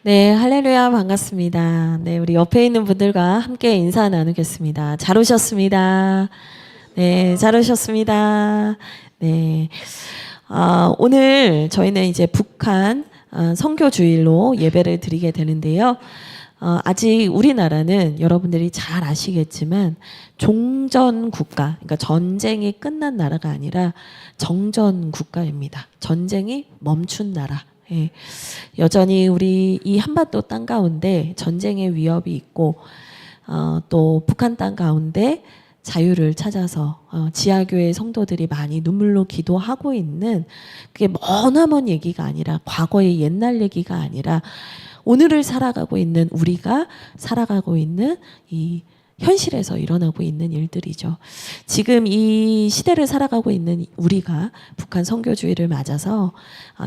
네, 할렐루야, 반갑습니다. 네, 우리 옆에 있는 분들과 함께 인사 나누겠습니다. 잘 오셨습니다. 네, 잘 오셨습니다. 네, 오늘 저희는 이제 북한 선교 주일로 예배를 드리게 되는데요. 아직 우리나라는 여러분들이 잘 아시겠지만 종전 국가, 그러니까 전쟁이 끝난 나라가 아니라 정전 국가입니다. 전쟁이 멈춘 나라. 예. 여전히 우리 이 한반도 땅 가운데 전쟁의 위협이 있고 또 북한 땅 가운데 자유를 찾아서 지하교회 성도들이 많이 눈물로 기도하고 있는 그게 머나먼 얘기가 아니라 과거의 옛날 얘기가 아니라 오늘을 살아가고 있는 우리가 살아가고 있는 이 현실에서 일어나고 있는 일들이죠. 지금 이 시대를 살아가고 있는 우리가 북한 선교주의를 맞아서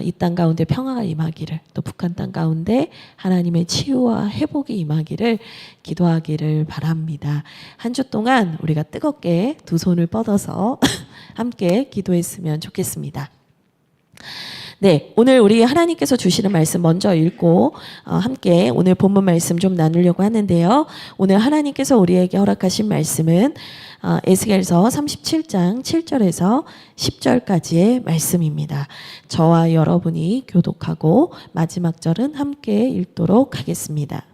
이 땅 가운데 평화가 임하기를, 또 북한 땅 가운데 하나님의 치유와 회복이 임하기를 기도하기를 바랍니다. 한 주 동안 우리가 뜨겁게 두 손을 뻗어서 함께 기도했으면 좋겠습니다. 네, 오늘 우리 하나님께서 주시는 말씀 먼저 읽고 함께 오늘 본문 말씀 좀 나누려고 하는데요. 오늘 하나님께서 우리에게 허락하신 말씀은 에스겔서 37장 7절에서 10절까지의 말씀입니다. 저와 여러분이 교독하고 마지막 절은 함께 읽도록 하겠습니다.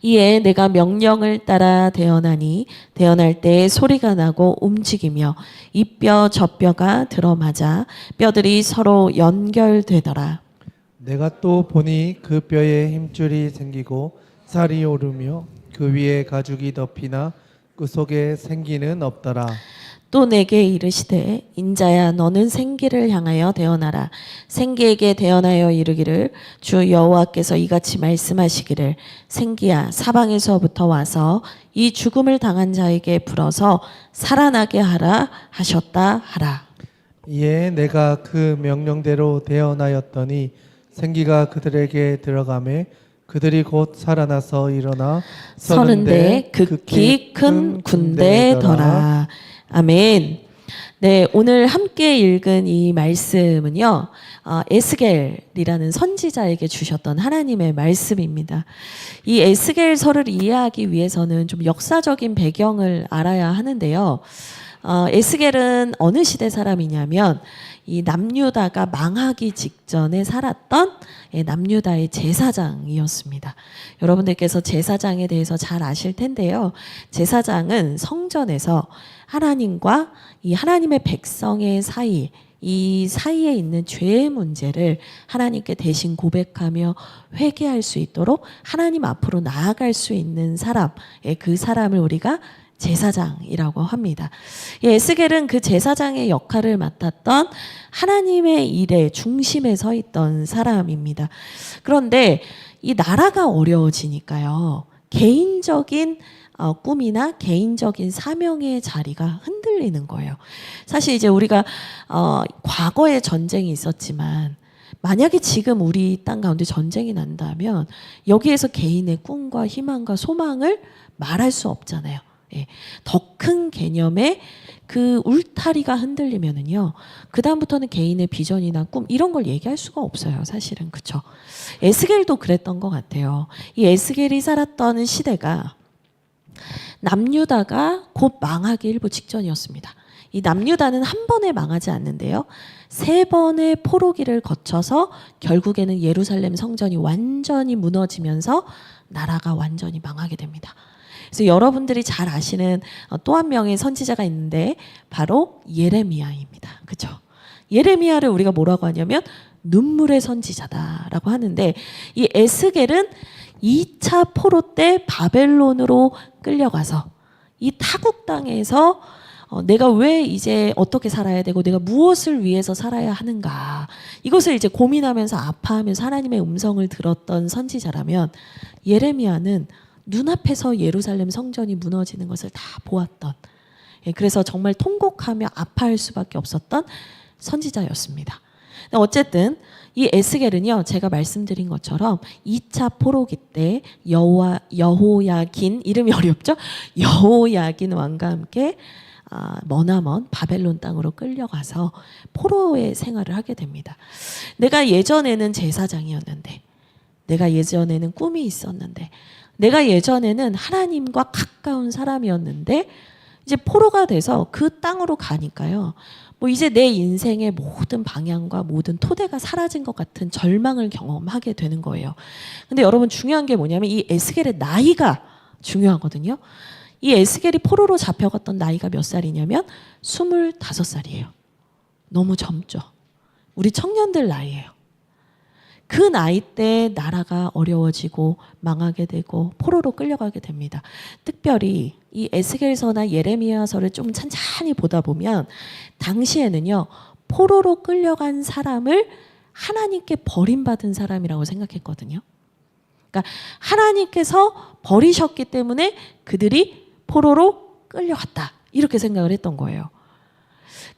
이에 내가 명령을 따라 대언하니 대언할 때 소리가 나고 움직이며 이 뼈 저 뼈가 들어맞아 뼈들이 서로 연결되더라. 내가 또 보니 그 뼈에 힘줄이 생기고 살이 오르며 그 위에 가죽이 덮이나 그 속에 생기는 없더라. 또 내게 이르시되 인자야 너는 생기를 향하여 대언하라. 생기에게 대언하여 이르기를 주 여호와께서 이같이 말씀하시기를 생기야 사방에서부터 와서 이 죽음을 당한 자에게 불어서 살아나게 하라 하셨다 하라. 이에 내가 그 명령대로 대언하였더니 생기가 그들에게 들어가매 그들이 곧 살아나서 일어나 서는데 극히 큰 군대더라. 아멘. 네, 오늘 함께 읽은 이 말씀은요, 에스겔이라는 선지자에게 주셨던 하나님의 말씀입니다. 이 에스겔서를 이해하기 위해서는 좀 역사적인 배경을 알아야 하는데요. 에스겔은 어느 시대 사람이냐면 이 남유다가 망하기 직전에 살았던 남유다의 제사장이었습니다. 여러분들께서 제사장에 대해서 잘 아실 텐데요. 제사장은 성전에서 하나님과 이 하나님의 백성의 사이, 이 사이에 있는 죄의 문제를 하나님께 대신 고백하며 회개할 수 있도록 하나님 앞으로 나아갈 수 있는 사람, 그 사람을 우리가 제사장이라고 합니다. 에스겔은 그 제사장의 역할을 맡았던 하나님의 일의 중심에 서 있던 사람입니다. 그런데 이 나라가 어려워지니까요. 개인적인 꿈이나 개인적인 사명의 자리가 흔들리는 거예요. 사실 이제 우리가 과거에 전쟁이 있었지만 만약에 지금 우리 땅 가운데 전쟁이 난다면 여기에서 개인의 꿈과 희망과 소망을 말할 수 없잖아요. 예. 더 큰 개념의 그 울타리가 흔들리면은요, 그다음부터는 개인의 비전이나 꿈, 이런 걸 얘기할 수가 없어요, 사실은. 그쵸? 에스겔도 그랬던 것 같아요. 이 에스겔이 살았던 시대가 남유다가 곧 망하기 일부 직전이었습니다. 이 남유다는 한 번에 망하지 않는데요. 3번의 포로기를 거쳐서 결국에는 예루살렘 성전이 완전히 무너지면서 나라가 완전히 망하게 됩니다. 그래서 여러분들이 잘 아시는 또 한 명의 선지자가 있는데 바로 예레미야입니다. 그렇죠? 예레미야를 우리가 뭐라고 하냐면 눈물의 선지자다라고 하는데 이 에스겔은 2차 포로 때 바벨론으로 끌려가서 이 타국 땅에서 내가 왜 이제 어떻게 살아야 되고 내가 무엇을 위해서 살아야 하는가, 이것을 이제 고민하면서 아파하면서 하나님의 음성을 들었던 선지자라면 예레미야는 눈앞에서 예루살렘 성전이 무너지는 것을 다 보았던, 그래서 정말 통곡하며 아파할 수밖에 없었던 선지자였습니다. 어쨌든 이 에스겔은요, 제가 말씀드린 것처럼 2차 포로기 때 여호야긴, 이름이 어렵죠? 여호야긴 왕과 함께 머나먼 바벨론 땅으로 끌려가서 포로의 생활을 하게 됩니다. 내가 예전에는 제사장이었는데 내가 예전에는 꿈이 있었는데, 내가 예전에는 하나님과 가까운 사람이었는데 이제 포로가 돼서 그 땅으로 가니까요. 뭐 이제 내 인생의 모든 방향과 모든 토대가 사라진 것 같은 절망을 경험하게 되는 거예요. 근데 여러분 중요한 게 뭐냐면 이 에스겔의 나이가 중요하거든요. 이 에스겔이 포로로 잡혀갔던 나이가 몇 살이냐면 25살이에요. 너무 젊죠. 우리 청년들 나이예요. 그 나이 때 나라가 어려워지고 망하게 되고 포로로 끌려가게 됩니다. 특별히 이 에스겔서나 예레미야서를 좀 찬찬히 보다 보면 당시에는요, 포로로 끌려간 사람을 하나님께 버림받은 사람이라고 생각했거든요. 그러니까 하나님께서 버리셨기 때문에 그들이 포로로 끌려갔다, 이렇게 생각을 했던 거예요.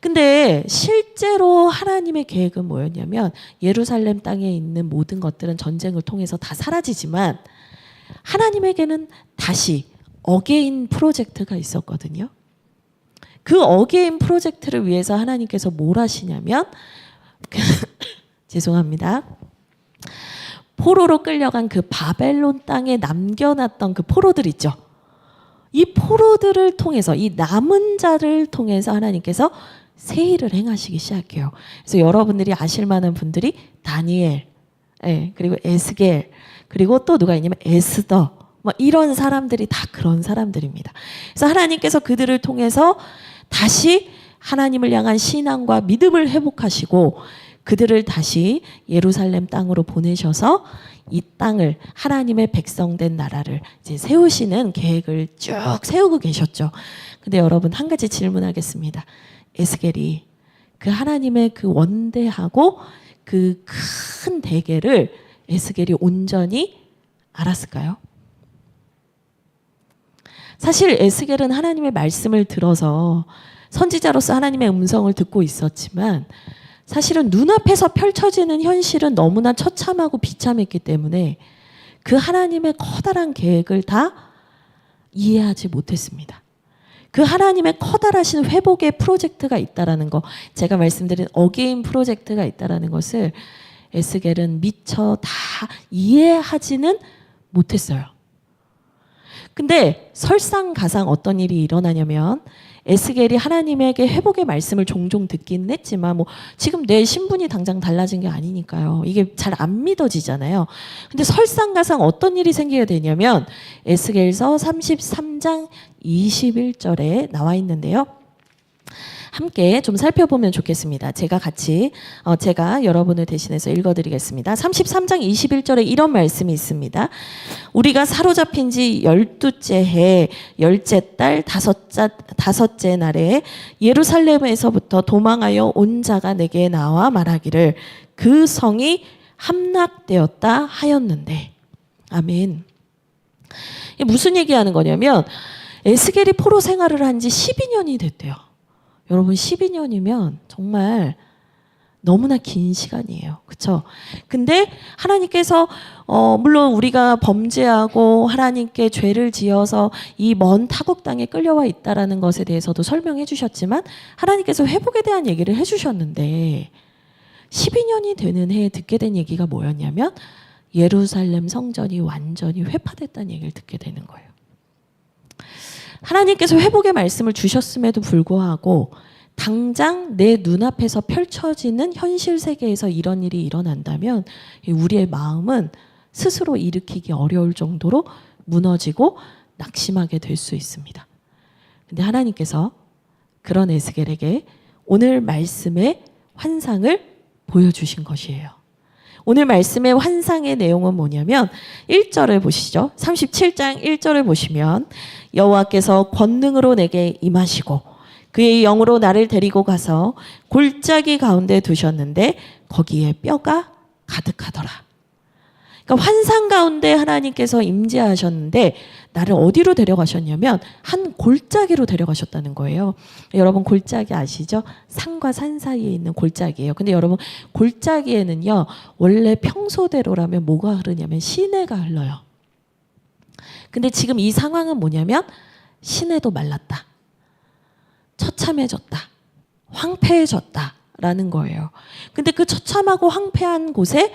근데 실제로 하나님의 계획은 뭐였냐면 예루살렘 땅에 있는 모든 것들은 전쟁을 통해서 다 사라지지만 하나님에게는 다시 어게인 프로젝트가 있었거든요. 그 어게인 프로젝트를 위해서 하나님께서 뭘 하시냐면 죄송합니다. 포로로 끌려간 그 바벨론 땅에 남겨놨던 그 포로들 있죠. 이 포로들을 통해서, 이 남은 자를 통해서 하나님께서 새 일을 행하시기 시작해요. 그래서 여러분들이 아실 만한 분들이 다니엘, 그리고 에스겔, 그리고 또 누가 있냐면 에스더, 뭐 이런 사람들이 다 그런 사람들입니다. 그래서 하나님께서 그들을 통해서 다시 하나님을 향한 신앙과 믿음을 회복하시고 그들을 다시 예루살렘 땅으로 보내셔서 이 땅을, 하나님의 백성된 나라를 이제 세우시는 계획을 쭉 세우고 계셨죠. 근데 여러분 한 가지 질문하겠습니다. 에스겔이 그 하나님의 그 원대하고 그 큰 대계를 에스겔이 온전히 알았을까요? 사실 에스겔은 하나님의 말씀을 들어서 선지자로서 하나님의 음성을 듣고 있었지만 사실은 눈앞에서 펼쳐지는 현실은 너무나 처참하고 비참했기 때문에 그 하나님의 커다란 계획을 다 이해하지 못했습니다. 그 하나님의 커다라신 회복의 프로젝트가 있다라는 거, 제가 말씀드린 어게인 프로젝트가 있다라는 것을 에스겔은 미처 다 이해하지는 못했어요. 근데 설상가상 어떤 일이 일어나냐면 에스겔이 하나님에게 회복의 말씀을 종종 듣기는 했지만 뭐 지금 내 신분이 당장 달라진 게 아니니까요. 이게 잘 안 믿어지잖아요. 근데 설상가상 어떤 일이 생기게 되냐면 에스겔서 33장 21절에 나와 있는데요. 함께 좀 살펴보면 좋겠습니다. 제가 여러분을 대신해서 읽어드리겠습니다. 33장 21절에 이런 말씀이 있습니다. 우리가 사로잡힌 지 12째 해 10째 달 5째 날에 예루살렘에서부터 도망하여 온 자가 내게 나와 말하기를 그 성이 함락되었다 하였는데. 아멘. 이게 무슨 얘기하는 거냐면 에스겔이 포로 생활을 한 지 12년이 됐대요. 여러분 12년이면 정말 너무나 긴 시간이에요. 그렇죠? 근데 하나님께서 물론 우리가 범죄하고 하나님께 죄를 지어서 이 먼 타국 땅에 끌려와 있다라는 것에 대해서도 설명해 주셨지만 하나님께서 회복에 대한 얘기를 해 주셨는데 12년이 되는 해에 듣게 된 얘기가 뭐였냐면 예루살렘 성전이 완전히 회파됐다는 얘기를 듣게 되는 거예요. 하나님께서 회복의 말씀을 주셨음에도 불구하고 당장 내 눈앞에서 펼쳐지는 현실 세계에서 이런 일이 일어난다면 우리의 마음은 스스로 일으키기 어려울 정도로 무너지고 낙심하게 될 수 있습니다. 근데 하나님께서 그런 에스겔에게 오늘 말씀의 환상을 보여주신 것이에요. 오늘 말씀의 환상의 내용은 뭐냐면 1절을 보시죠. 37장 1절을 보시면 여호와께서 권능으로 내게 임하시고 그의 영으로 나를 데리고 가서 골짜기 가운데 두셨는데 거기에 뼈가 가득하더라. 그러니까 환상 가운데 하나님께서 임재하셨는데 나를 어디로 데려가셨냐면 한 골짜기로 데려가셨다는 거예요. 여러분 골짜기 아시죠? 산과 산 사이에 있는 골짜기예요. 근데 여러분 골짜기에는요 원래 평소대로라면 뭐가 흐르냐면 시내가 흘러요. 근데 지금 이 상황은 뭐냐면 시내도 말랐다. 처참해졌다. 황폐해졌다라는 거예요. 근데 그 처참하고 황폐한 곳에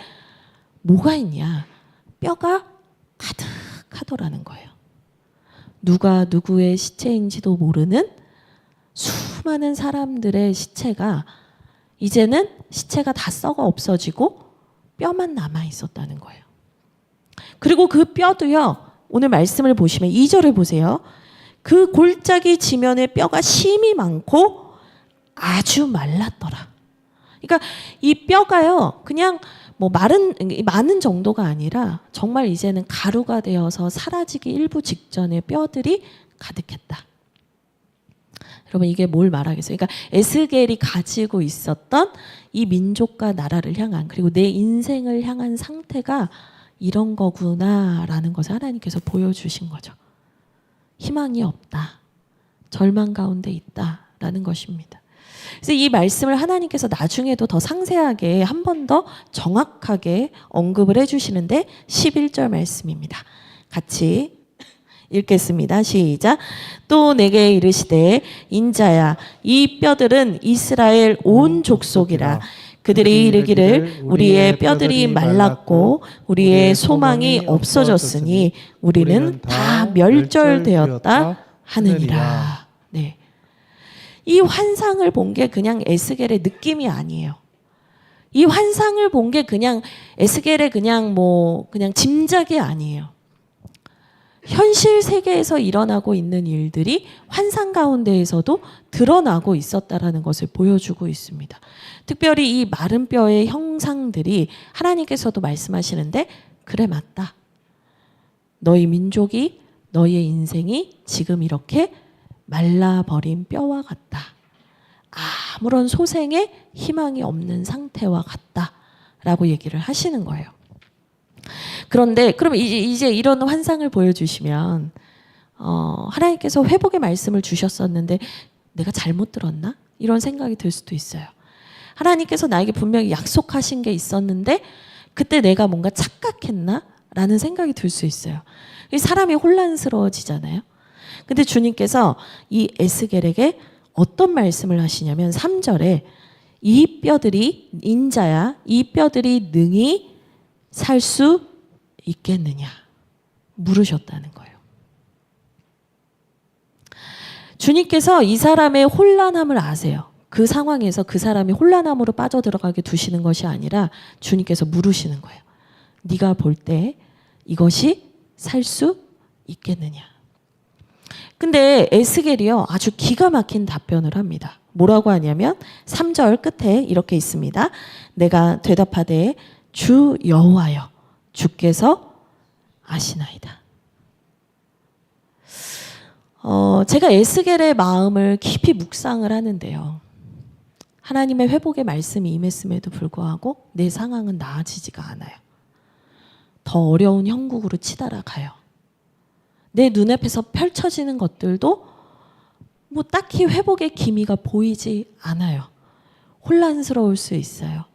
뭐가 있냐? 뼈가 가득하더라는 거예요. 누가 누구의 시체인지도 모르는 수많은 사람들의 시체가 이제는 시체가 다 썩어 없어지고 뼈만 남아 있었다는 거예요. 그리고 그 뼈도요. 오늘 말씀을 보시면 2절을 보세요. 그 골짜기 지면에 뼈가 심이 많고 아주 말랐더라. 그러니까 이 뼈가요. 그냥 뭐 많은 정도가 아니라 정말 이제는 가루가 되어서 사라지기 일부 직전에 뼈들이 가득했다. 여러분 이게 뭘 말하겠어요? 그러니까 에스겔이 가지고 있었던 이 민족과 나라를 향한 그리고 내 인생을 향한 상태가 이런 거구나라는 것을 하나님께서 보여주신 거죠. 희망이 없다. 절망 가운데 있다라는 것입니다. 그래서 이 말씀을 하나님께서 나중에도 더 상세하게 한 번 더 정확하게 언급을 해주시는데 11절 말씀입니다. 같이 읽겠습니다. 시작. 또 내게 이르시되 인자야 이 뼈들은 이스라엘 온 족속이라. 그들이 이르기를 우리의 뼈들이 말랐고 우리의 소망이 없어졌으니 우리는 다 멸절되었다 하느니라. 네. 이 환상을 본 게 그냥 에스겔의 느낌이 아니에요. 이 환상을 본 게 그냥 에스겔의 그냥 짐작이 아니에요. 현실 세계에서 일어나고 있는 일들이 환상 가운데에서도 드러나고 있었다라는 것을 보여주고 있습니다. 특별히 이 마른 뼈의 형상들이 하나님께서도 말씀하시는데 그래 맞다. 너희 민족이 너희의 인생이 지금 이렇게 말라버린 뼈와 같다. 아무런 소생의 희망이 없는 상태와 같다라고 얘기를 하시는 거예요. 그런데 그럼 이제 이런 환상을 보여주시면 하나님께서 회복의 말씀을 주셨었는데 내가 잘못 들었나? 이런 생각이 들 수도 있어요. 하나님께서 나에게 분명히 약속하신 게 있었는데 그때 내가 뭔가 착각했나? 라는 생각이 들 수 있어요. 사람이 혼란스러워지잖아요. 근데 주님께서 이 에스겔에게 어떤 말씀을 하시냐면 3절에 이 뼈들이 인자야 이 뼈들이 능히 살 수 있겠느냐 물으셨다는 거예요. 주님께서 이 사람의 혼란함을 아세요. 그 상황에서 그 사람이 혼란함으로 빠져들어가게 두시는 것이 아니라 주님께서 물으시는 거예요. 네가 볼 때 이것이 살 수 있겠느냐. 근데 에스겔이요 아주 기가 막힌 답변을 합니다. 뭐라고 하냐면 3절 끝에 이렇게 있습니다. 내가 대답하되 주 여호와여 주께서 아시나이다. 제가 에스겔의 마음을 깊이 묵상을 하는데요. 하나님의 회복의 말씀이 임했음에도 불구하고 내 상황은 나아지지가 않아요. 더 어려운 형국으로 치달아가요. 내 눈앞에서 펼쳐지는 것들도 뭐 딱히 회복의 기미가 보이지 않아요. 혼란스러울 수 있어요.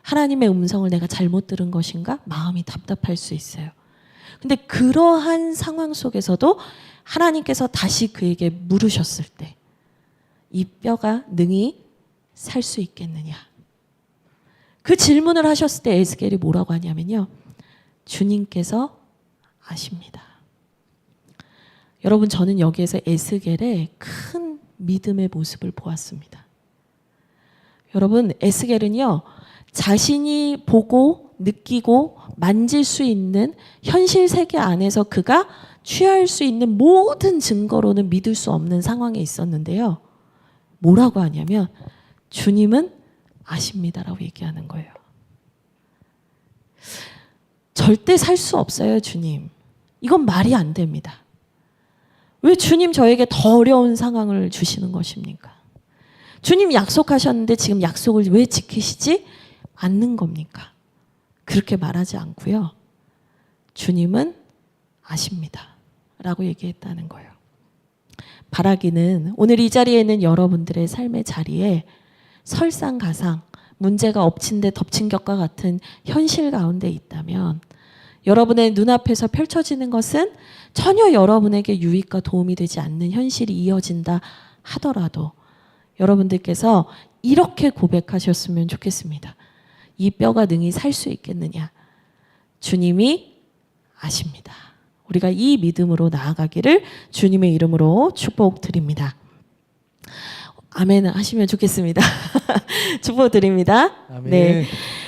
하나님의 음성을 내가 잘못 들은 것인가? 마음이 답답할 수 있어요. 근데 그러한 상황 속에서도 하나님께서 다시 그에게 물으셨을 때 이 뼈가 능히 살 수 있겠느냐? 그 질문을 하셨을 때 에스겔이 뭐라고 하냐면요. 주님께서 아십니다. 여러분 저는 여기에서 에스겔의 큰 믿음의 모습을 보았습니다. 여러분 에스겔은요. 자신이 보고 느끼고 만질 수 있는 현실 세계 안에서 그가 취할 수 있는 모든 증거로는 믿을 수 없는 상황에 있었는데요. 뭐라고 하냐면 주님은 아십니다라고 얘기하는 거예요. 절대 살 수 없어요, 주님. 이건 말이 안 됩니다. 왜 주님 저에게 더 어려운 상황을 주시는 것입니까? 주님 약속하셨는데 지금 약속을 왜 지키시지 않는 겁니까? 그렇게 말하지 않고요. 주님은 아십니다. 라고 얘기했다는 거예요. 바라기는 오늘 이 자리에 있는 여러분들의 삶의 자리에 설상가상 문제가 엎친 데 덮친 격과 같은 현실 가운데 있다면 여러분의 눈앞에서 펼쳐지는 것은 전혀 여러분에게 유익과 도움이 되지 않는 현실이 이어진다 하더라도 여러분들께서 이렇게 고백하셨으면 좋겠습니다. 이 뼈가 능히 살 수 있겠느냐? 주님이 아십니다. 우리가 이 믿음으로 나아가기를 주님의 이름으로 축복드립니다. 아멘 하시면 좋겠습니다. 축복드립니다. 아멘. 네.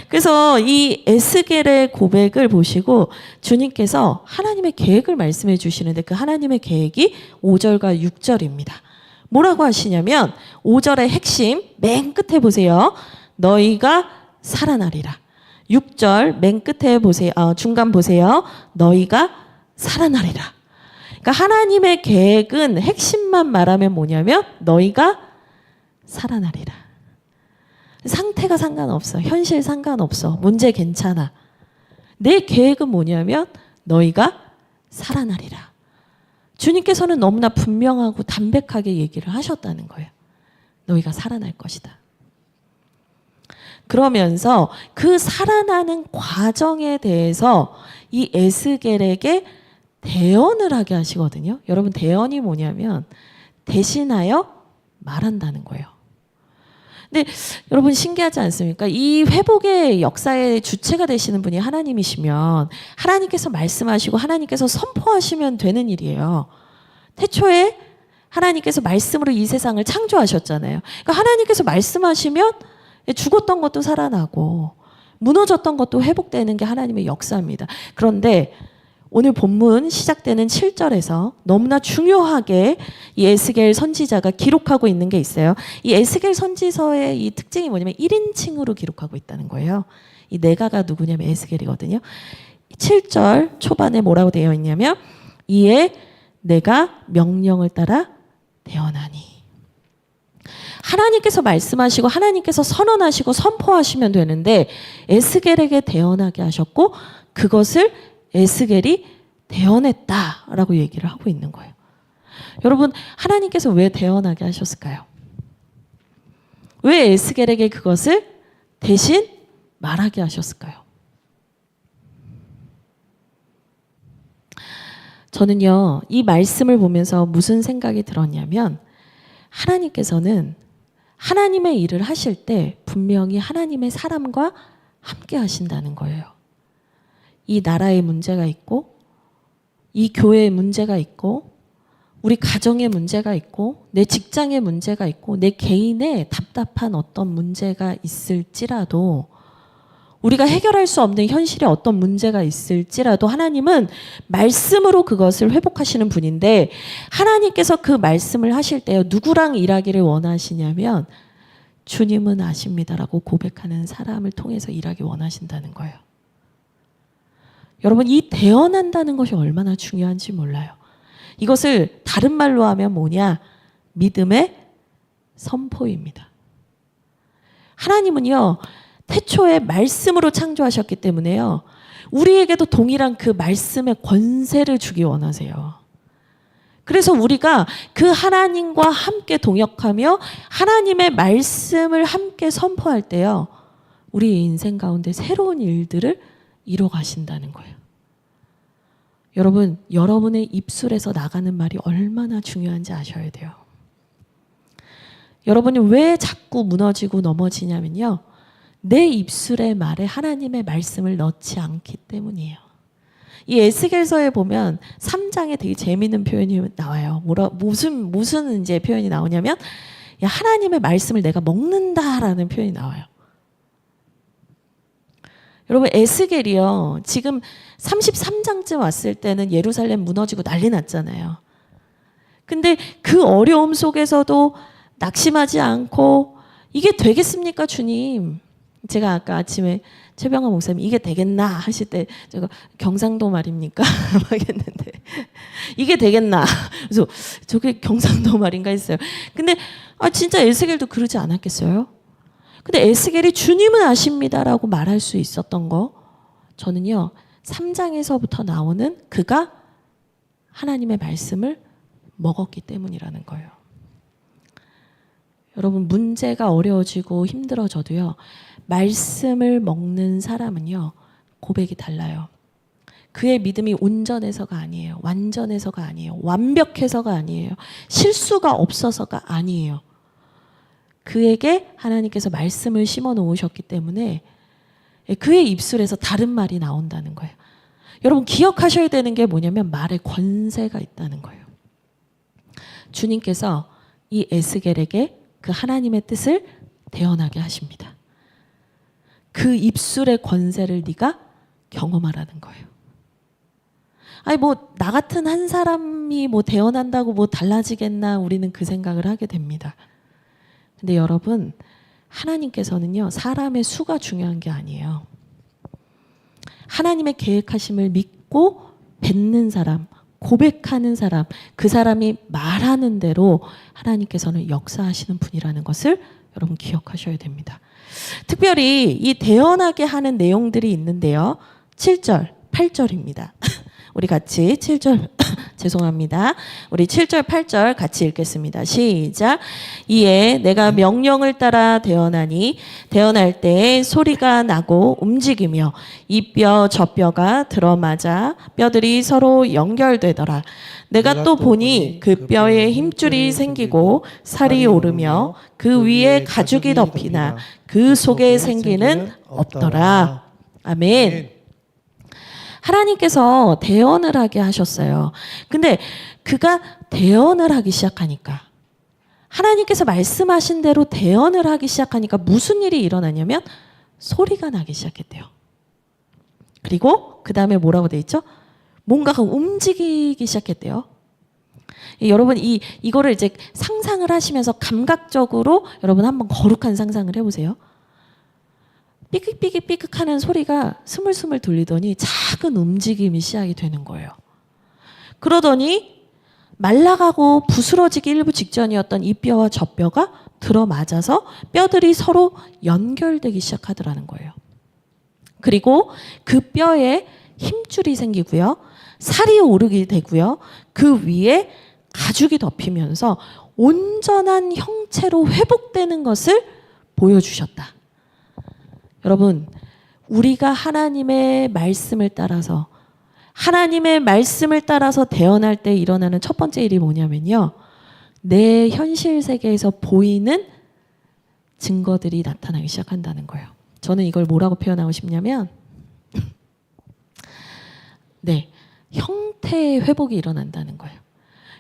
그래서 이 에스겔의 고백을 보시고 주님께서 하나님의 계획을 말씀해 주시는데 그 하나님의 계획이 5절과 6절입니다. 뭐라고 하시냐면 5절의 핵심 맨 끝에 보세요. 너희가 살아나리라. 6절 맨 끝에 보세요. 중간 보세요. 너희가 살아나리라. 그러니까 하나님의 계획은 핵심만 말하면 뭐냐면 너희가 살아나리라. 상태가 상관없어. 현실 상관없어. 문제 괜찮아. 내 계획은 뭐냐면 너희가 살아나리라. 주님께서는 너무나 분명하고 담백하게 얘기를 하셨다는 거예요. 너희가 살아날 것이다. 그러면서 그 살아나는 과정에 대해서 이 에스겔에게 대언을 하게 하시거든요. 여러분 대언이 뭐냐면 대신하여 말한다는 거예요. 근데 여러분 신기하지 않습니까? 이 회복의 역사의 주체가 되시는 분이 하나님이시면 하나님께서 말씀하시고 하나님께서 선포하시면 되는 일이에요. 태초에 하나님께서 말씀으로 이 세상을 창조하셨잖아요. 그러니까 하나님께서 말씀하시면 죽었던 것도 살아나고 무너졌던 것도 회복되는 게 하나님의 역사입니다. 그런데 오늘 본문 시작되는 7절에서 너무나 중요하게 이 에스겔 선지자가 기록하고 있는 게 있어요. 이 에스겔 선지서의 이 특징이 뭐냐면 1인칭으로 기록하고 있다는 거예요. 이 내가가 누구냐면 에스겔이거든요. 7절 초반에 뭐라고 되어 있냐면 이에 내가 명령을 따라 대언하니. 하나님께서 말씀하시고 하나님께서 선언하시고 선포하시면 되는데 에스겔에게 대언하게 하셨고 그것을 에스겔이 대언했다라고 얘기를 하고 있는 거예요. 여러분 하나님께서 왜 대언하게 하셨을까요? 왜 에스겔에게 그것을 대신 말하게 하셨을까요? 저는요 이 말씀을 보면서 무슨 생각이 들었냐면 하나님께서는 하나님의 일을 하실 때 분명히 하나님의 사람과 함께 하신다는 거예요. 이 나라에 문제가 있고 이 교회에 문제가 있고 우리 가정에 문제가 있고 내 직장에 문제가 있고 내 개인의 답답한 어떤 문제가 있을지라도 우리가 해결할 수 없는 현실에 어떤 문제가 있을지라도 하나님은 말씀으로 그것을 회복하시는 분인데 하나님께서 그 말씀을 하실 때요 누구랑 일하기를 원하시냐면 주님은 아십니다라고 고백하는 사람을 통해서 일하기 원하신다는 거예요. 여러분 이 대언한다는 것이 얼마나 중요한지 몰라요. 이것을 다른 말로 하면 뭐냐? 믿음의 선포입니다. 하나님은요 태초에 말씀으로 창조하셨기 때문에요 우리에게도 동일한 그 말씀의 권세를 주기 원하세요. 그래서 우리가 그 하나님과 함께 동역하며 하나님의 말씀을 함께 선포할 때요 우리 인생 가운데 새로운 일들을 이뤄 가신다는 거예요. 여러분, 여러분의 입술에서 나가는 말이 얼마나 중요한지 아셔야 돼요. 여러분이 왜 자꾸 무너지고 넘어지냐면요. 내 입술의 말에 하나님의 말씀을 넣지 않기 때문이에요. 이 에스겔서에 보면 3장에 되게 재미있는 표현이 나와요. 무슨 이제 표현이 나오냐면 야, 하나님의 말씀을 내가 먹는다라는 표현이 나와요. 여러분 에스겔이요. 지금 33장쯤 왔을 때는 예루살렘 무너지고 난리 났잖아요. 근데 그 어려움 속에서도 낙심하지 않고 이게 되겠습니까 주님? 제가 아까 아침에 최병환 목사님 이게 되겠나 하실 때 제가 경상도 말입니까? 막 했는데 이게 되겠나? 그래서 저게 경상도 말인가 했어요. 근데 진짜 에스겔도 그러지 않았겠어요? 근데 에스겔이 주님은 아십니다라고 말할 수 있었던 거 저는요 3장에서부터 나오는 그가 하나님의 말씀을 먹었기 때문이라는 거예요. 여러분 문제가 어려워지고 힘들어져도요 말씀을 먹는 사람은요 고백이 달라요. 그의 믿음이 온전해서가 아니에요. 완전해서가 아니에요. 완벽해서가 아니에요. 실수가 없어서가 아니에요. 그에게 하나님께서 말씀을 심어 놓으셨기 때문에 그의 입술에서 다른 말이 나온다는 거예요. 여러분 기억하셔야 되는 게 뭐냐면 말에 권세가 있다는 거예요. 주님께서 이 에스겔에게 그 하나님의 뜻을 대언하게 하십니다. 그 입술의 권세를 네가 경험하라는 거예요. 아니 뭐 나 같은 한 사람이 뭐 대언한다고 뭐 달라지겠나 우리는 그 생각을 하게 됩니다. 근데 여러분 하나님께서는요 사람의 수가 중요한 게 아니에요. 하나님의 계획하심을 믿고 뱉는 사람, 고백하는 사람, 그 사람이 말하는 대로 하나님께서는 역사하시는 분이라는 것을 여러분 기억하셔야 됩니다. 특별히 이 대언하게 하는 내용들이 있는데요. 7절, 8절입니다. 우리 같이 7절 죄송합니다. 우리 7절 8절 같이 읽겠습니다. 시작. 이에 내가 명령을 따라 대언하니 대언할 때 소리가 나고 움직이며 이 뼈 저 뼈가 들어맞아 뼈들이 서로 연결되더라. 내가 또 보니 그 뼈에 힘줄이 생기고 살이 오르며 그 위에 가죽이 덮이나 그 속에 생기는 없더라. 아멘. 하나님께서 대언을 하게 하셨어요. 근데 그가 대언을 하기 시작하니까 하나님께서 말씀하신 대로 대언을 하기 시작하니까 무슨 일이 일어나냐면 소리가 나기 시작했대요. 그리고 그 다음에 뭐라고 돼 있죠? 뭔가가 움직이기 시작했대요. 여러분 이거를 이제 상상을 하시면서 감각적으로 여러분 한번 거룩한 상상을 해보세요. 삐끗삐끗삐끗 하는 소리가 스물스물 들리더니 작은 움직임이 시작이 되는 거예요. 그러더니 말라가고 부스러지기 일부 직전이었던 이 뼈와 저 뼈가 들어맞아서 뼈들이 서로 연결되기 시작하더라는 거예요. 그리고 그 뼈에 힘줄이 생기고요. 살이 오르게 되고요. 그 위에 가죽이 덮이면서 온전한 형체로 회복되는 것을 보여주셨다. 여러분, 우리가 하나님의 말씀을 따라서 대언할 때 일어나는 첫 번째 일이 뭐냐면요. 내 현실 세계에서 보이는 증거들이 나타나기 시작한다는 거예요. 저는 이걸 뭐라고 표현하고 싶냐면 네, 형태의 회복이 일어난다는 거예요.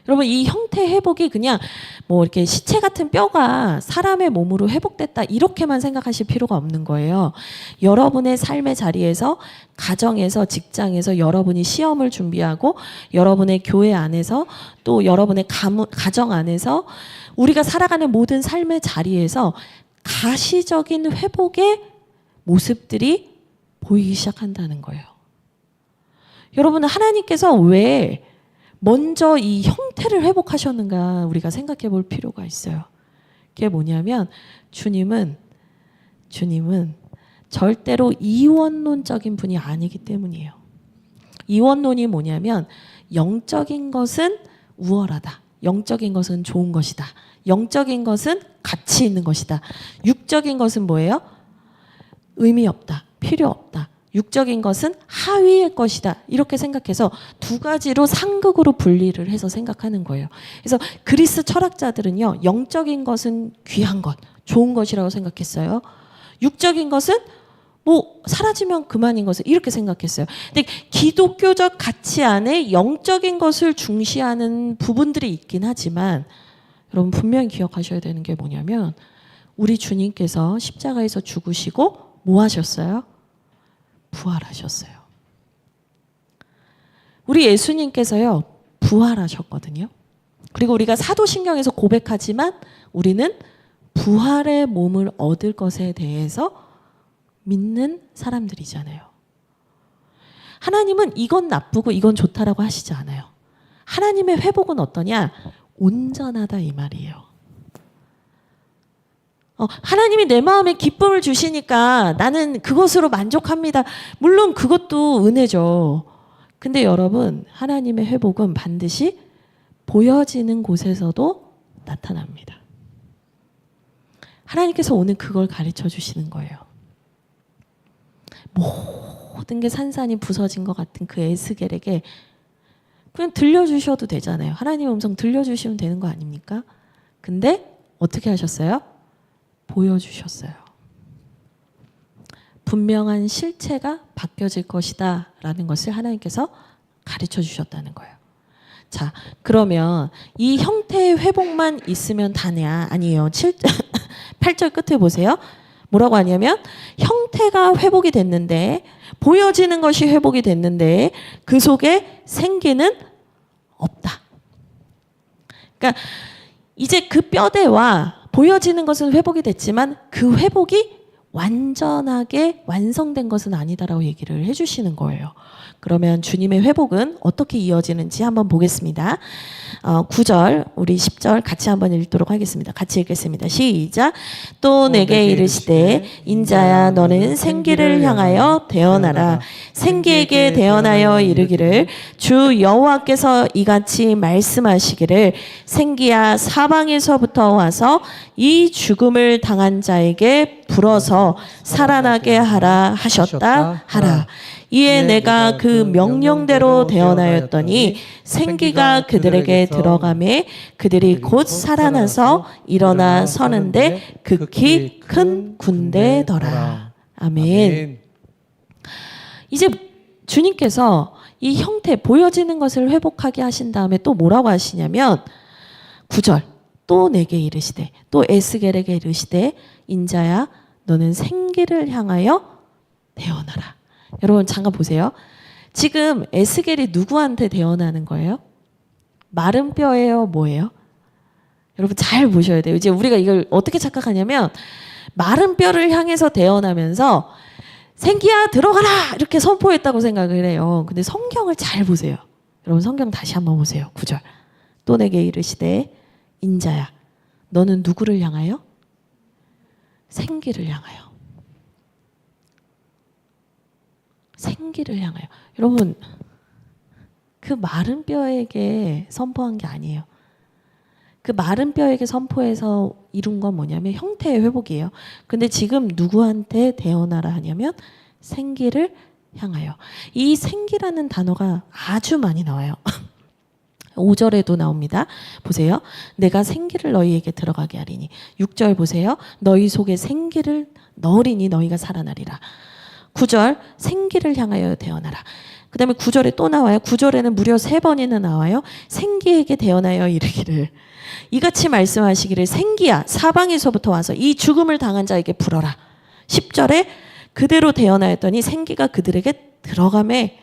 여러분 이 형태 회복이 그냥 뭐 이렇게 시체 같은 뼈가 사람의 몸으로 회복됐다 이렇게만 생각하실 필요가 없는 거예요. 여러분의 삶의 자리에서 가정에서 직장에서 여러분이 시험을 준비하고 여러분의 교회 안에서 또 여러분의 가정 안에서 우리가 살아가는 모든 삶의 자리에서 가시적인 회복의 모습들이 보이기 시작한다는 거예요. 여러분 하나님께서 왜 먼저 이 형태를 회복하셨는가 우리가 생각해 볼 필요가 있어요. 그게 뭐냐면 주님은 절대로 이원론적인 분이 아니기 때문이에요. 이원론이 뭐냐면 영적인 것은 우월하다. 영적인 것은 좋은 것이다. 영적인 것은 가치 있는 것이다. 육적인 것은 뭐예요? 의미 없다. 필요 없다. 육적인 것은 하위의 것이다. 이렇게 생각해서 두 가지로 상극으로 분리를 해서 생각하는 거예요. 그래서 그리스 철학자들은요. 영적인 것은 귀한 것, 좋은 것이라고 생각했어요. 육적인 것은 뭐 사라지면 그만인 것을 이렇게 생각했어요. 근데 기독교적 가치 안에 영적인 것을 중시하는 부분들이 있긴 하지만 여러분 분명히 기억하셔야 되는 게 뭐냐면 우리 주님께서 십자가에서 죽으시고 뭐 하셨어요? 부활하셨어요. 우리 예수님께서요 부활하셨거든요. 그리고 우리가 사도신경에서 고백하지만 우리는 부활의 몸을 얻을 것에 대해서 믿는 사람들이잖아요. 하나님은 이건 나쁘고 이건 좋다라고 하시지 않아요. 하나님의 회복은 어떠냐? 온전하다 이 말이에요. 하나님이 내 마음에 기쁨을 주시니까 나는 그것으로 만족합니다. 물론 그것도 은혜죠. 근데 여러분 하나님의 회복은 반드시 보여지는 곳에서도 나타납니다. 하나님께서 오늘 그걸 가르쳐 주시는 거예요. 모든 게 산산이 부서진 것 같은 그 에스겔에게 그냥 들려주셔도 되잖아요. 하나님의 음성 들려주시면 되는 거 아닙니까? 근데 어떻게 하셨어요? 보여주셨어요. 분명한 실체가 바뀌어질 것이다 라는 것을 하나님께서 가르쳐 주셨다는 거예요. 자, 그러면 이 형태의 회복만 있으면 다냐? 아니에요. 8절 끝에 보세요. 뭐라고 하냐면 형태가 회복이 됐는데 보여지는 것이 회복이 됐는데 그 속에 생기는 없다. 그러니까 이제 그 뼈대와 보여지는 것은 회복이 됐지만 그 회복이 완전하게 완성된 것은 아니다라고 얘기를 해주시는 거예요. 그러면 주님의 회복은 어떻게 이어지는지 한번 보겠습니다. 9절, 우리 10절 같이 한번 읽도록 하겠습니다. 같이 읽겠습니다. 시작. 또 내게 이르시되 인자야 너는 생기를 향하여 대언하라. 생기에게 대언하여 이르기를 주 여호와께서 이같이 말씀하시기를 생기야 사방에서부터 와서 이 죽음을 당한 자에게 불어서 살아나게 하라 하셨다 하라. 이에 내가 그 명령대로 대언하였더니 생기가 그들에게 들어가매 그들이 곧 살아나서 일어나 서는데 극히 큰 군대더라. 아멘. 이제 주님께서 이 형태 보여지는 것을 회복하게 하신 다음에 또 뭐라고 하시냐면 9절 또 내게 이르시되 또 에스겔에게 이르시되 인자야 너는 생기를 향하여 대언하라. 여러분 잠깐 보세요. 지금 에스겔이 누구한테 대언하는 거예요? 마른 뼈예요? 뭐예요? 여러분 잘 보셔야 돼요. 이제 우리가 이걸 어떻게 착각하냐면 마른 뼈를 향해서 대언하면서 생기야 들어가라 이렇게 선포했다고 생각을 해요. 근데 성경을 잘 보세요. 여러분 성경 다시 한번 보세요. 9절 또 내게 이르시되 인자야 너는 누구를 향하여? 생기를 향하여. 생기를 향하여. 여러분 그 마른 뼈에게 선포한 게 아니에요. 그 마른 뼈에게 선포해서 이룬 건 뭐냐면 형태의 회복이에요. 근데 지금 누구한테 대언하라 하냐면 생기를 향하여. 이 생기라는 단어가 아주 많이 나와요. 5절에도 나옵니다. 보세요. 내가 생기를 너희에게 들어가게 하리니. 6절 보세요. 너희 속에 생기를 넣으리니 너희가 살아나리라. 9절 생기를 향하여 대언하라. 그 다음에 9절에 또 나와요. 9절에는 무려 3번이나 나와요. 생기에게 대언하여 이르기를 이같이 말씀하시기를 생기야 사방에서부터 와서 이 죽음을 당한 자에게 불어라. 10절에 그대로 대언하였더니 생기가 그들에게 들어가매.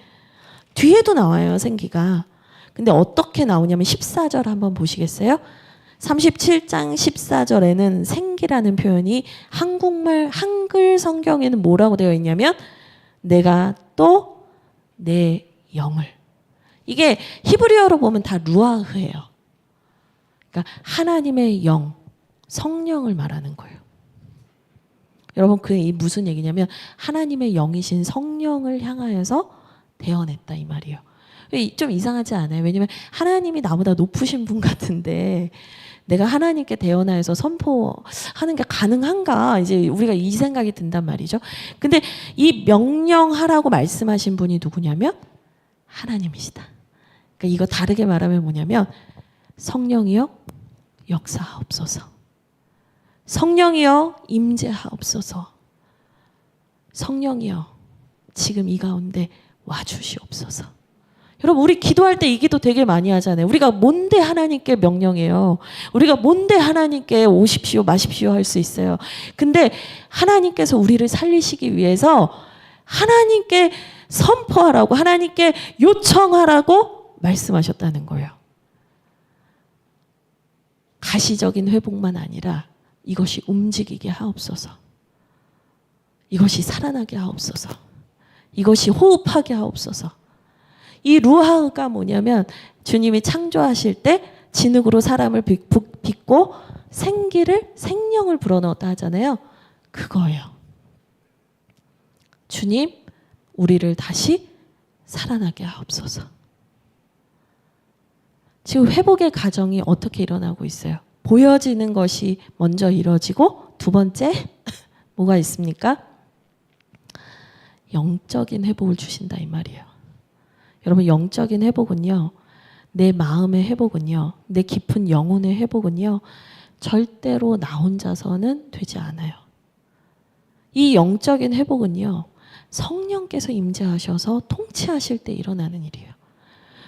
뒤에도 나와요 생기가. 근데 어떻게 나오냐면 14절 한번 보시겠어요? 37장 14절에는 생기라는 표현이 한국말 한글 성경에는 뭐라고 되어 있냐면 내가 또 내 영을. 이게 히브리어로 보면 다 루아흐예요. 그러니까 하나님의 영, 성령을 말하는 거예요. 여러분 그게 무슨 얘기냐면 하나님의 영이신 성령을 향하여서 대언했다 이 말이에요. 좀 이상하지 않아요? 왜냐면 하나님이 나보다 높으신 분 같은데 내가 하나님께 대언하여서 선포하는 게 가능한가? 이제 우리가 이 생각이 든단 말이죠. 근데 이 명령하라고 말씀하신 분이 누구냐면 하나님이시다. 그러니까 이거 다르게 말하면 뭐냐면 성령이여 역사하옵소서. 성령이여 임재하옵소서. 성령이여 지금 이 가운데 와주시옵소서. 여러분 우리 기도할 때 이 기도 되게 많이 하잖아요. 우리가 뭔데 하나님께 명령해요. 우리가 뭔데 하나님께 오십시오 마십시오 할 수 있어요. 근데 하나님께서 우리를 살리시기 위해서 하나님께 선포하라고 하나님께 요청하라고 말씀하셨다는 거예요. 가시적인 회복만 아니라 이것이 움직이게 하옵소서. 이것이 살아나게 하옵소서. 이것이 호흡하게 하옵소서. 이 루하흐가 뭐냐면 주님이 창조하실 때 진흙으로 사람을 빚고 생명을 불어넣었다 하잖아요. 그거예요. 주님 우리를 다시 살아나게 하옵소서. 지금 회복의 과정이 어떻게 일어나고 있어요? 보여지는 것이 먼저 이루어지고 두 번째 뭐가 있습니까? 영적인 회복을 주신다 이 말이에요. 여러분 영적인 회복은요. 내 마음의 회복은요. 내 깊은 영혼의 회복은요. 절대로 나 혼자서는 되지 않아요. 이 영적인 회복은요, 성령께서 임재하셔서 통치하실 때 일어나는 일이에요.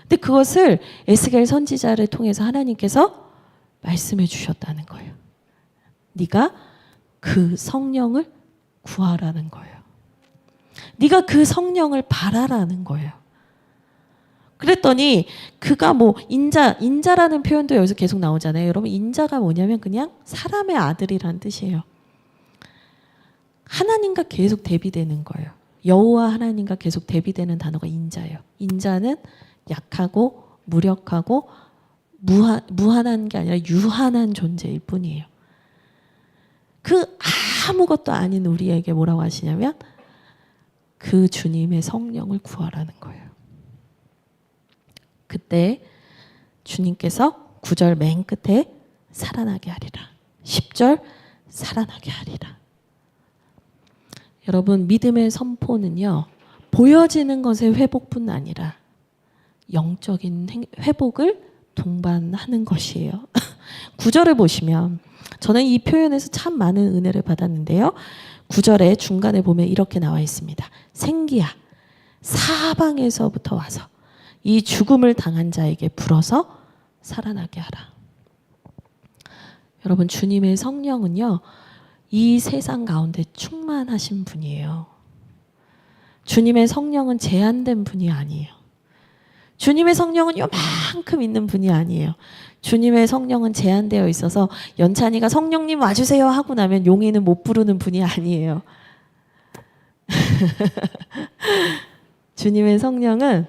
근데 그것을 에스겔 선지자를 통해서 하나님께서 말씀해 주셨다는 거예요. 네가 그 성령을 구하라는 거예요. 네가 그 성령을 바라라는 거예요. 그랬더니 그가 뭐 인자라는 표현도 여기서 계속 나오잖아요. 여러분, 인자가 뭐냐면 그냥 사람의 아들이란 뜻이에요. 하나님과 계속 대비되는 거예요. 여호와 하나님과 계속 대비되는 단어가 인자예요. 인자는 약하고 무력하고 무한한 게 아니라 유한한 존재일 뿐이에요. 그 아무것도 아닌 우리에게 뭐라고 하시냐면 그 주님의 성령을 구하라는 거예요. 그때 주님께서 9절 맨 끝에 살아나게 하리라. 10절 살아나게 하리라. 여러분, 믿음의 선포는요, 보여지는 것의 회복뿐 아니라 영적인 회복을 동반하는 것이에요. 9절을 보시면 저는 이 표현에서 참 많은 은혜를 받았는데요. 9절에 중간에 보면 이렇게 나와 있습니다. 생기야, 사방에서부터 와서 이 죽음을 당한 자에게 불어서 살아나게 하라. 여러분, 주님의 성령은요, 이 세상 가운데 충만하신 분이에요. 주님의 성령은 제한된 분이 아니에요. 주님의 성령은 요만큼 있는 분이 아니에요. 주님의 성령은 제한되어 있어서 연찬이가 성령님 와주세요 하고 나면 용이는 못 부르는 분이 아니에요. 주님의 성령은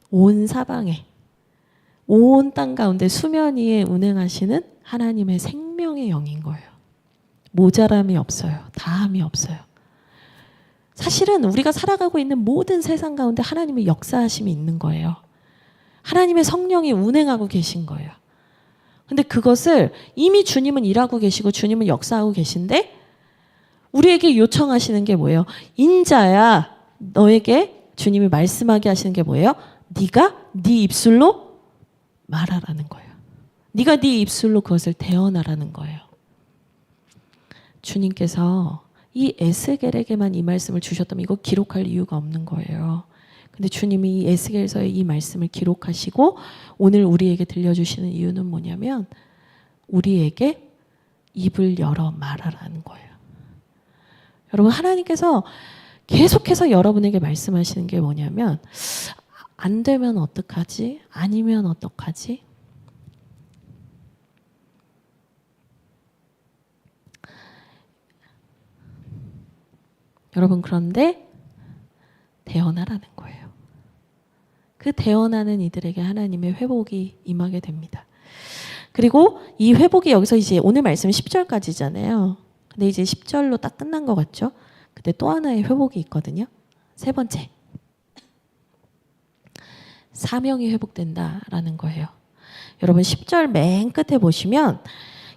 온 사방에, 온 땅 가운데 수면 위에 운행하시는 하나님의 생명의 영인 거예요. 모자람이 없어요. 다함이 없어요. 사실은 우리가 살아가고 있는 모든 세상 가운데 하나님의 역사하심이 있는 거예요. 하나님의 성령이 운행하고 계신 거예요. 근데 그것을 이미 주님은 일하고 계시고 주님은 역사하고 계신데 우리에게 요청하시는 게 뭐예요? 인자야, 너에게 주님이 말씀하게 하시는 게 뭐예요? 네가 네 입술로 말하라는 거예요. 네가 네 입술로 그것을 대언하라는 거예요. 주님께서 이 에스겔에게만 이 말씀을 주셨다면 이거 기록할 이유가 없는 거예요. 근데 주님이 이 에스겔서의 이 말씀을 기록하시고 오늘 우리에게 들려주시는 이유는 뭐냐면 우리에게 입을 열어 말하라는 거예요. 여러분, 하나님께서 계속해서 여러분에게 말씀하시는 게 뭐냐면 안 되면 어떡하지? 아니면 어떡하지? 여러분, 그런데 대언하라는 거예요. 그 대언하는 이들에게 하나님의 회복이 임하게 됩니다. 그리고 이 회복이 여기서 이제 오늘 말씀 10절까지잖아요. 근데 이제 10절로 딱 끝난 것 같죠? 근데 또 하나의 회복이 있거든요. 세 번째. 사명이 회복된다라는 거예요. 여러분, 10절 맨 끝에 보시면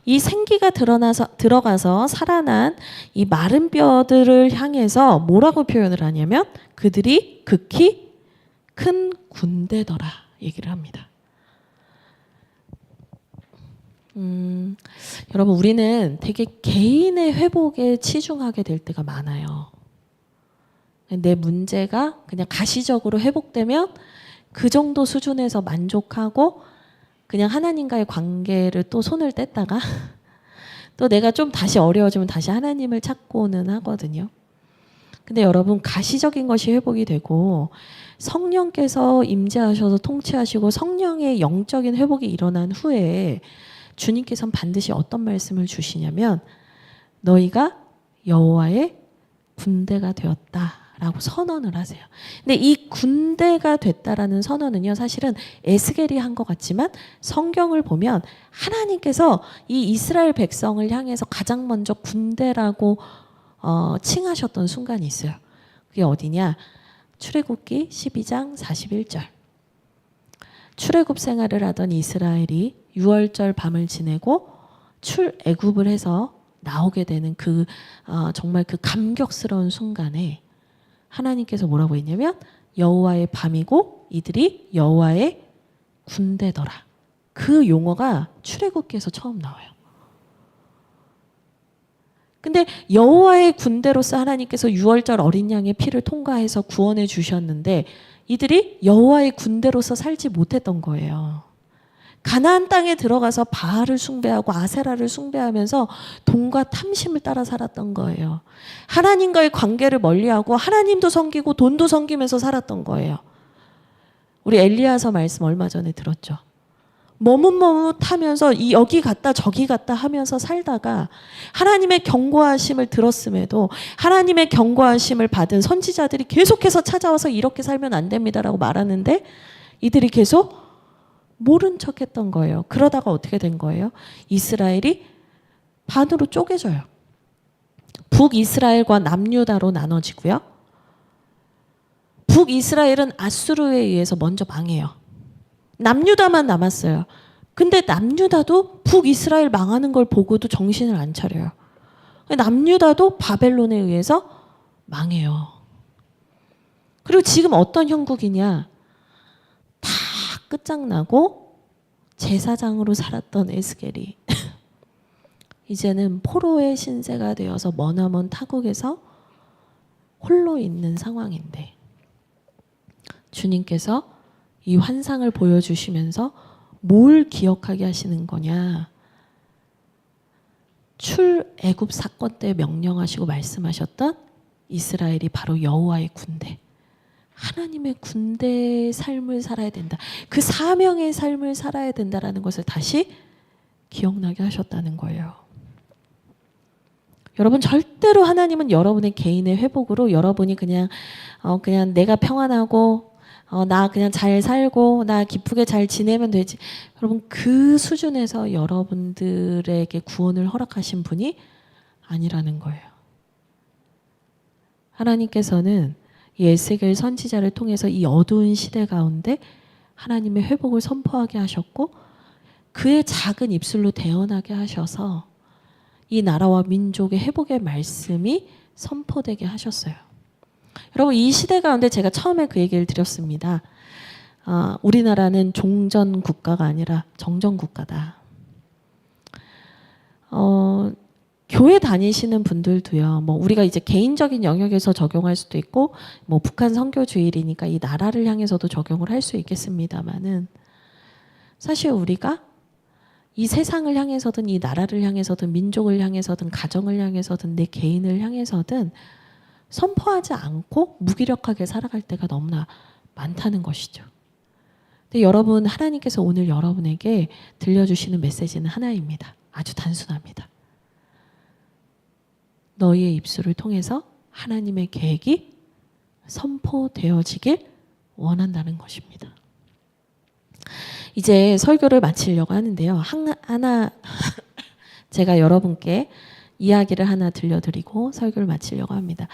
이 생기가 들어가서 살아난 이 마른 뼈들을 향해서 뭐라고 표현을 하냐면 그들이 극히 큰 군대더라 얘기를 합니다. 여러분, 우리는 되게 개인의 회복에 치중하게 될 때가 많아요. 내 문제가 그냥 가시적으로 회복되면 그 정도 수준에서 만족하고 그냥 하나님과의 관계를 또 손을 뗐다가 또 내가 좀 다시 어려워지면 다시 하나님을 찾고는 하거든요. 근데 여러분, 가시적인 것이 회복이 되고 성령께서 임재하셔서 통치하시고 성령의 영적인 회복이 일어난 후에 주님께서는 반드시 어떤 말씀을 주시냐면 너희가 여호와의 군대가 되었다라고 선언을 하세요. 근데 이 군대가 됐다라는 선언은요, 사실은 에스겔이 한 것 같지만 성경을 보면 하나님께서 이 이스라엘 백성을 향해서 가장 먼저 군대라고 칭하셨던 순간이 있어요. 그게 어디냐? 출애굽기 12장 41절. 출애굽 생활을 하던 이스라엘이 6월절 밤을 지내고 출애굽을 해서 나오게 되는 정말 그 감격스러운 순간에 하나님께서 뭐라고 했냐면 여호와의 밤이고 이들이 여호와의 군대더라. 그 용어가 출애굽기에서 처음 나와요. 근데 여호와의 군대로서 하나님께서 유월절 어린 양의 피를 통과해서 구원해 주셨는데 이들이 여호와의 군대로서 살지 못했던 거예요. 가나안 땅에 들어가서 바알을 숭배하고 아세라를 숭배하면서 돈과 탐심을 따라 살았던 거예요. 하나님과의 관계를 멀리하고 하나님도 섬기고 돈도 섬기면서 살았던 거예요. 우리 엘리야서 말씀 얼마 전에 들었죠. 머뭇머뭇하면서 여기 갔다 저기 갔다 하면서 살다가 하나님의 경고하심을 들었음에도 하나님의 경고하심을 받은 선지자들이 계속해서 찾아와서 이렇게 살면 안 됩니다라고 말하는데 이들이 계속 모른 척했던 거예요. 그러다가 어떻게 된 거예요? 이스라엘이 반으로 쪼개져요. 북이스라엘과 남유다로 나눠지고요. 북이스라엘은 아수르에 의해서 먼저 망해요. 남유다만 남았어요. 근데 남유다도 북이스라엘 망하는 걸 보고도 정신을 안 차려요. 남유다도 바벨론에 의해서 망해요. 그리고 지금 어떤 형국이냐? 다 끝장나고 제사장으로 살았던 에스겔이 이제는 포로의 신세가 되어서 머나먼 타국에서 홀로 있는 상황인데 주님께서 이 환상을 보여주시면서 뭘 기억하게 하시는 거냐? 출애굽 사건 때 명령하시고 말씀하셨던 이스라엘이 바로 여호와의 군대, 하나님의 군대의 삶을 살아야 된다. 그 사명의 삶을 살아야 된다라는 것을 다시 기억나게 하셨다는 거예요. 여러분 절대로 하나님은 여러분의 개인의 회복으로 여러분이 그냥 내가 평안하고 나 그냥 잘 살고 나 기쁘게 잘 지내면 되지. 여러분 그 수준에서 여러분들에게 구원을 허락하신 분이 아니라는 거예요. 하나님께서는 이 에스겔 선지자를 통해서 이 어두운 시대 가운데 하나님의 회복을 선포하게 하셨고 그의 작은 입술로 대언하게 하셔서 이 나라와 민족의 회복의 말씀이 선포되게 하셨어요. 여러분 이 시대 가운데 제가 처음에 그 얘기를 드렸습니다. 우리나라는 종전 국가가 아니라 정전 국가다. 교회 다니시는 분들도요. 뭐 우리가 이제 개인적인 영역에서 적용할 수도 있고 뭐 북한 선교주일이니까 이 나라를 향해서도 적용을 할 수 있겠습니다만은 사실 우리가 이 세상을 향해서든 이 나라를 향해서든 민족을 향해서든 가정을 향해서든 내 개인을 향해서든 선포하지 않고 무기력하게 살아갈 때가 너무나 많다는 것이죠. 근데 여러분 하나님께서 오늘 여러분에게 들려주시는 메시지는 하나입니다. 아주 단순합니다. 너희의 입술을 통해서 하나님의 계획이 선포되어지길 원한다는 것입니다. 이제 설교를 마치려고 하는데요. 하나 제가 여러분께 이야기를 하나 들려드리고 설교를 마치려고 합니다.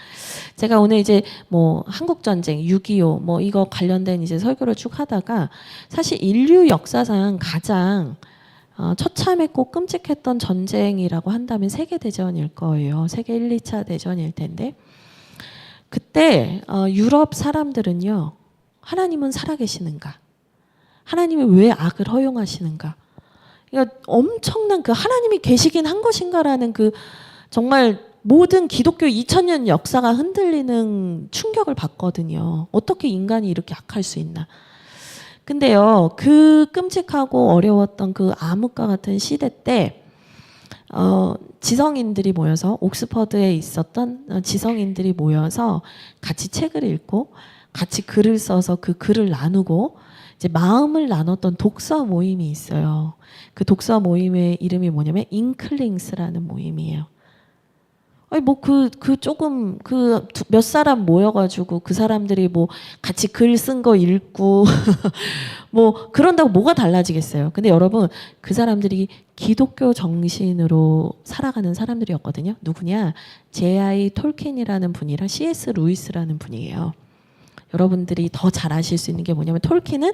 제가 오늘 이제 뭐 한국전쟁, 6.25 뭐 이거 관련된 이제 설교를 쭉 하다가 사실 인류 역사상 가장 처참했고 끔찍했던 전쟁이라고 한다면 세계대전일 거예요. 세계 1, 2차 대전일 텐데 그때 유럽 사람들은요. 하나님은 살아계시는가? 하나님이 왜 악을 허용하시는가? 그러니까 엄청난 그 하나님이 계시긴 한 것인가라는 그 정말 모든 기독교 2000년 역사가 흔들리는 충격을 받거든요. 어떻게 인간이 이렇게 악할 수 있나? 근데요, 그 끔찍하고 어려웠던 그 암흑과 같은 시대 때, 지성인들이 모여서, 옥스퍼드에 있었던 지성인들이 모여서 같이 책을 읽고, 같이 글을 써서 그 글을 나누고, 이제 마음을 나눴던 독서 모임이 있어요. 그 독서 모임의 이름이 뭐냐면, 잉클링스라는 모임이에요. 아니 조금 몇 사람 모여가지고 그 사람들이 뭐 같이 글 쓴 거 읽고 뭐 그런다고 뭐가 달라지겠어요. 근데 여러분 그 사람들이 기독교 정신으로 살아가는 사람들이었거든요. 누구냐? J.I. 톨킨이라는 분이랑 C.S. 루이스라는 분이에요. 여러분들이 더 잘 아실 수 있는 게 뭐냐면 톨킨은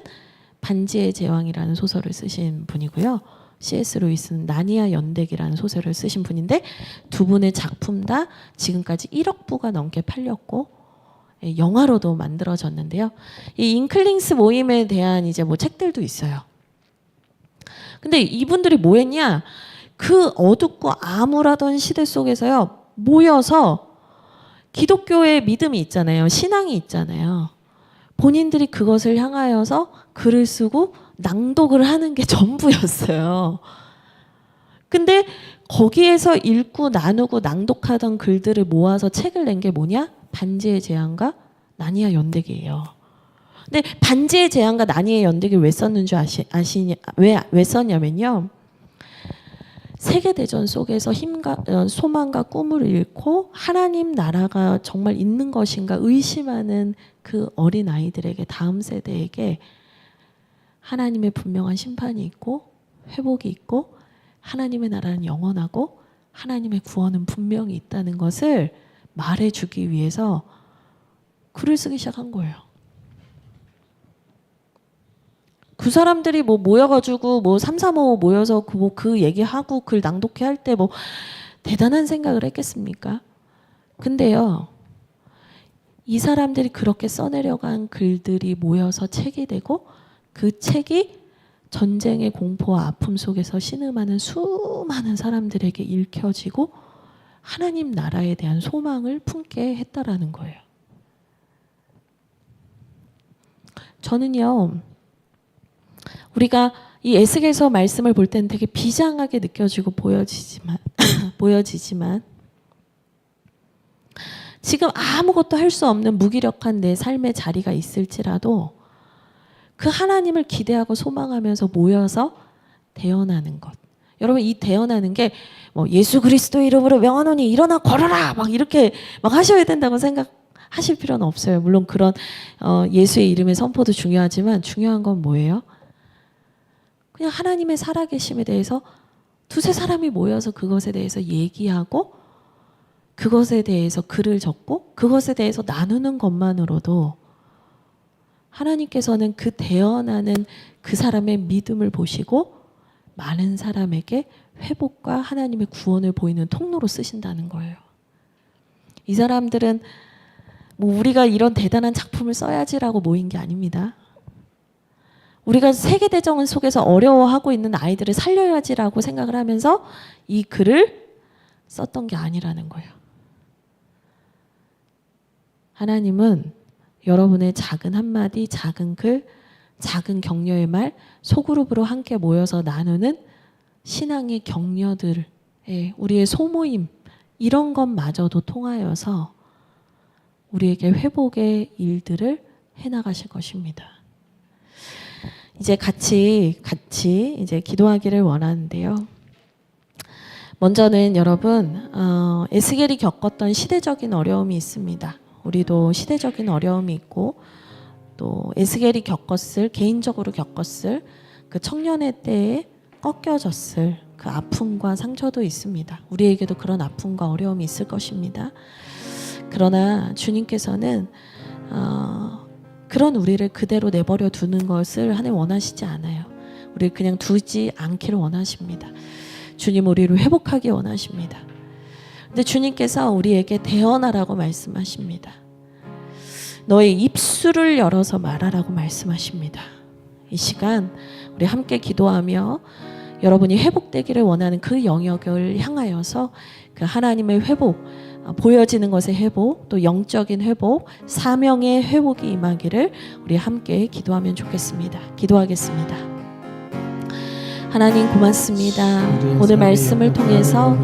반지의 제왕이라는 소설을 쓰신 분이고요. C.S. 루이스는 나니아 연대기라는 소설을 쓰신 분인데 두 분의 작품 다 지금까지 1억 부가 넘게 팔렸고 영화로도 만들어졌는데요. 이 잉클링스 모임에 대한 이제 뭐 책들도 있어요. 근데 이분들이 뭐 했냐? 그 어둡고 암울하던 시대 속에서요. 모여서 기독교의 믿음이 있잖아요. 신앙이 있잖아요. 본인들이 그것을 향하여서 글을 쓰고 낭독을 하는 게 전부였어요. 근데 거기에서 읽고 나누고 낭독하던 글들을 모아서 책을 낸 게 뭐냐? 반지의 제왕과 나니아 연대기예요. 근데 반지의 제왕과 나니아 연대기를 왜 썼는 줄 아시냐? 왜 썼냐면요. 세계대전 속에서 소망과 꿈을 잃고 하나님 나라가 정말 있는 것인가 의심하는 그 어린 아이들에게, 다음 세대에게 하나님의 분명한 심판이 있고 회복이 있고 하나님의 나라는 영원하고 하나님의 구원은 분명히 있다는 것을 말해주기 위해서 글을 쓰기 시작한 거예요. 그 사람들이 뭐 모여가지고 뭐 335 모여서 그 얘기하고 글 낭독회 할 때 뭐 대단한 생각을 했겠습니까? 근데요, 이 사람들이 그렇게 써내려간 글들이 모여서 책이 되고 그 책이 전쟁의 공포와 아픔 속에서 신음하는 수많은 사람들에게 읽혀지고 하나님 나라에 대한 소망을 품게 했다라는 거예요. 저는요, 우리가 이 에스겔서 말씀을 볼 때는 되게 비장하게 느껴지고 보여지지만 지금 아무것도 할 수 없는 무기력한 내 삶의 자리가 있을지라도 그 하나님을 기대하고 소망하면서 모여서 대언하는 것. 여러분, 이 대언하는 게 뭐 예수 그리스도 이름으로 명하노니 일어나 걸어라 막 이렇게 막 하셔야 된다고 생각하실 필요는 없어요. 물론 그런 예수의 이름의 선포도 중요하지만 중요한 건 뭐예요? 그냥 하나님의 살아계심에 대해서 두세 사람이 모여서 그것에 대해서 얘기하고 그것에 대해서 글을 적고 그것에 대해서 나누는 것만으로도 하나님께서는 그 대언하는 그 사람의 믿음을 보시고 많은 사람에게 회복과 하나님의 구원을 보이는 통로로 쓰신다는 거예요. 이 사람들은 뭐 우리가 이런 대단한 작품을 써야지라고 모인 게 아닙니다. 우리가 세계대전 속에서 어려워하고 있는 아이들을 살려야지라고 생각을 하면서 이 글을 썼던 게 아니라는 거예요. 하나님은 여러분의 작은 한마디, 작은 글, 작은 격려의 말, 소그룹으로 함께 모여서 나누는 신앙의 격려들, 우리의 소모임, 이런 것마저도 통하여서 우리에게 회복의 일들을 해나가실 것입니다. 이제 같이 이제 기도하기를 원하는데요. 먼저는 여러분, 에스겔이 겪었던 시대적인 어려움이 있습니다. 우리도 시대적인 어려움이 있고 또 에스겔이 개인적으로 겪었을 그 청년의 때에 꺾여졌을 그 아픔과 상처도 있습니다. 우리에게도 그런 아픔과 어려움이 있을 것입니다. 그러나 주님께서는 그런 우리를 그대로 내버려 두는 것을 하나님 원하시지 않아요. 우리를 그냥 두지 않기를 원하십니다. 주님 우리를 회복하기 원하십니다. 근데 주님께서 우리에게 대언하라고 말씀하십니다. 너의 입술을 열어서 말하라고 말씀하십니다. 이 시간 우리 함께 기도하며 여러분이 회복되기를 원하는 그 영역을 향하여서 그 하나님의 회복, 보여지는 것의 회복, 또 영적인 회복, 사명의 회복이 임하기를 우리 함께 기도하면 좋겠습니다. 기도하겠습니다. 하나님 고맙습니다. 오늘 말씀을 통해서